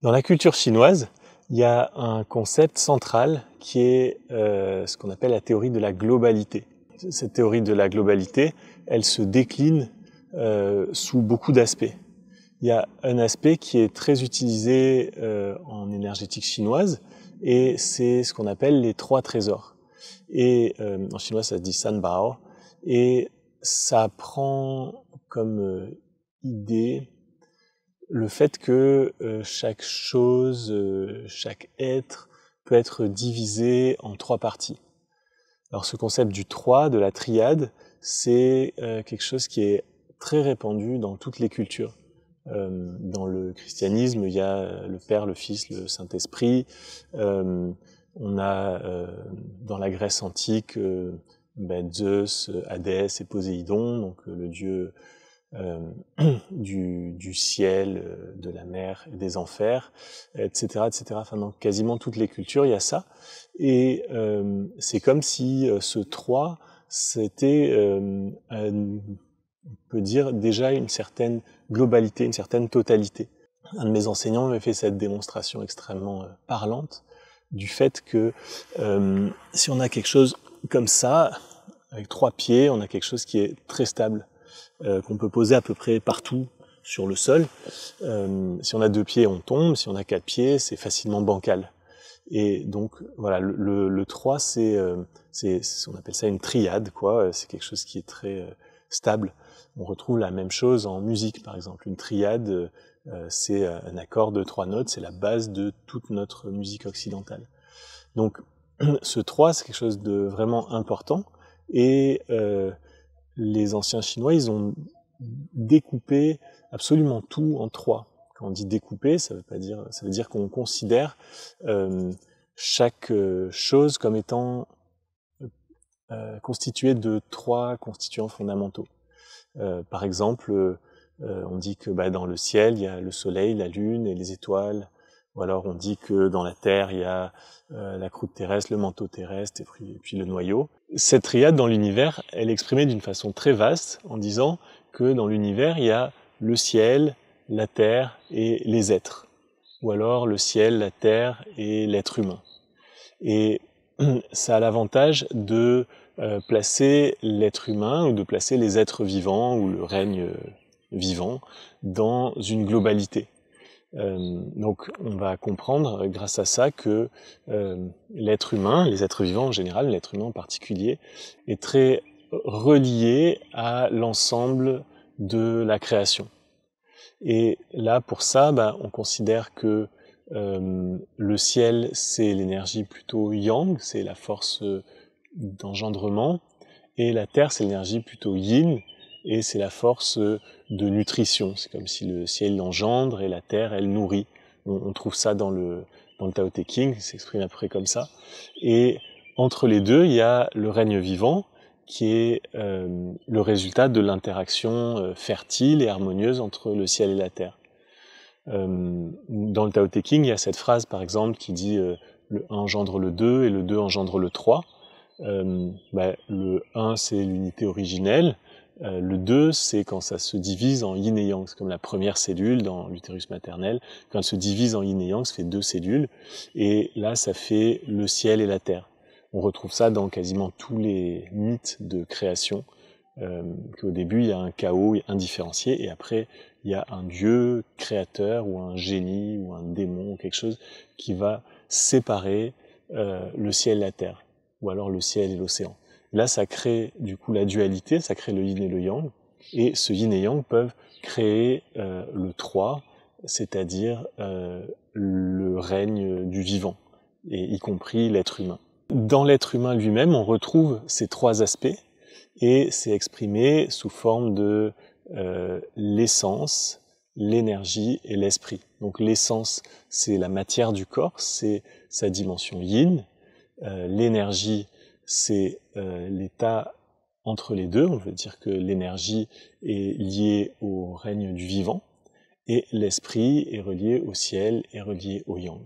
Dans la culture chinoise, il y a un concept central qui est ce qu'on appelle la théorie de la globalité. Cette théorie de la globalité, elle se décline sous beaucoup d'aspects. Il y a un aspect qui est très utilisé en énergétique chinoise et c'est ce qu'on appelle les 3 trésors. Et en chinois, ça se dit Sanbao. Et ça prend comme idée le fait que chaque chose, chaque être peut être divisé en 3 parties. Alors ce concept du 3, de la triade, c'est quelque chose qui est très répandu dans toutes les cultures. Dans le christianisme, il y a le Père, le Fils, le Saint-Esprit. On a dans la Grèce antique Zeus, Hadès et Poséidon, donc le dieu du ciel, de la mer, des enfers, etc., etc. Enfin, dans quasiment toutes les cultures, il y a ça. Et c'est comme si ce 3, c'était, on peut dire, déjà une certaine globalité, une certaine totalité. Un de mes enseignants m'avait fait cette démonstration extrêmement parlante du fait que si on a quelque chose comme ça, avec 3 pieds, on a quelque chose qui est très stable, qu'on peut poser à peu près partout sur le sol. Si on a 2 pieds, on tombe. Si on a 4 pieds, c'est facilement bancal. Et donc voilà, le 3, on appelle ça une triade, quoi. C'est quelque chose qui est très stable. On retrouve la même chose en musique, par exemple. Une triade, c'est un accord de 3 notes, c'est la base de toute notre musique occidentale. Donc ce 3, c'est quelque chose de vraiment important. Et les anciens Chinois, ils ont découpé absolument tout en 3. Quand on dit découper, ça veut dire qu'on considère chaque chose comme étant constituée de 3 constituants fondamentaux. Par exemple, on dit que dans le ciel, il y a le soleil, la lune et les étoiles. Ou alors on dit que dans la terre, il y a la croûte terrestre, le manteau terrestre et puis le noyau. Cette triade dans l'univers, elle est exprimée d'une façon très vaste en disant que dans l'univers, il y a le ciel, la terre et les êtres. Ou alors le ciel, la terre et l'être humain. Et ça a l'avantage de placer l'être humain ou de placer les êtres vivants ou le règne vivant dans une globalité. Donc on va comprendre grâce à ça que l'être humain, les êtres vivants en général, l'être humain en particulier, est très relié à l'ensemble de la création. Et là, pour ça, on considère que le ciel, c'est l'énergie plutôt yang, c'est la force d'engendrement, et la terre, c'est l'énergie plutôt yin, et c'est la force de nutrition. C'est comme si le ciel engendre et la terre, elle nourrit. On trouve ça dans le Tao Te Ching, il s'exprime à peu près comme ça. Et entre les deux, il y a le règne vivant, qui est le résultat de l'interaction fertile et harmonieuse entre le ciel et la terre. Dans le Tao Te Ching, il y a cette phrase, par exemple, qui dit le 1 engendre le 2 et le 2 engendre le 3. Le 1, c'est l'unité originelle. Le 2, c'est quand ça se divise en yin et yang. C'est comme la première cellule dans l'utérus maternel. Quand elle se divise en yin et yang, ça fait 2 cellules. Et là, ça fait le ciel et la terre. On retrouve ça dans quasiment tous les mythes de création. Qu'au début, il y a un chaos indifférencié, et après, il y a un dieu créateur, ou un génie, ou un démon, ou quelque chose qui va séparer le ciel et la terre, ou alors le ciel et l'océan. Là, ça crée du coup la dualité, ça crée le yin et le yang, et ce yin et yang peuvent créer le 3, c'est-à-dire le règne du vivant, et y compris l'être humain. Dans l'être humain lui-même, on retrouve ces 3 aspects, et c'est exprimé sous forme de l'essence, l'énergie et l'esprit. Donc l'essence, c'est la matière du corps, c'est sa dimension yin. L'énergie, c'est l'état entre les deux. On veut dire que l'énergie est liée au règne du vivant, et l'esprit est relié au ciel et relié au yang.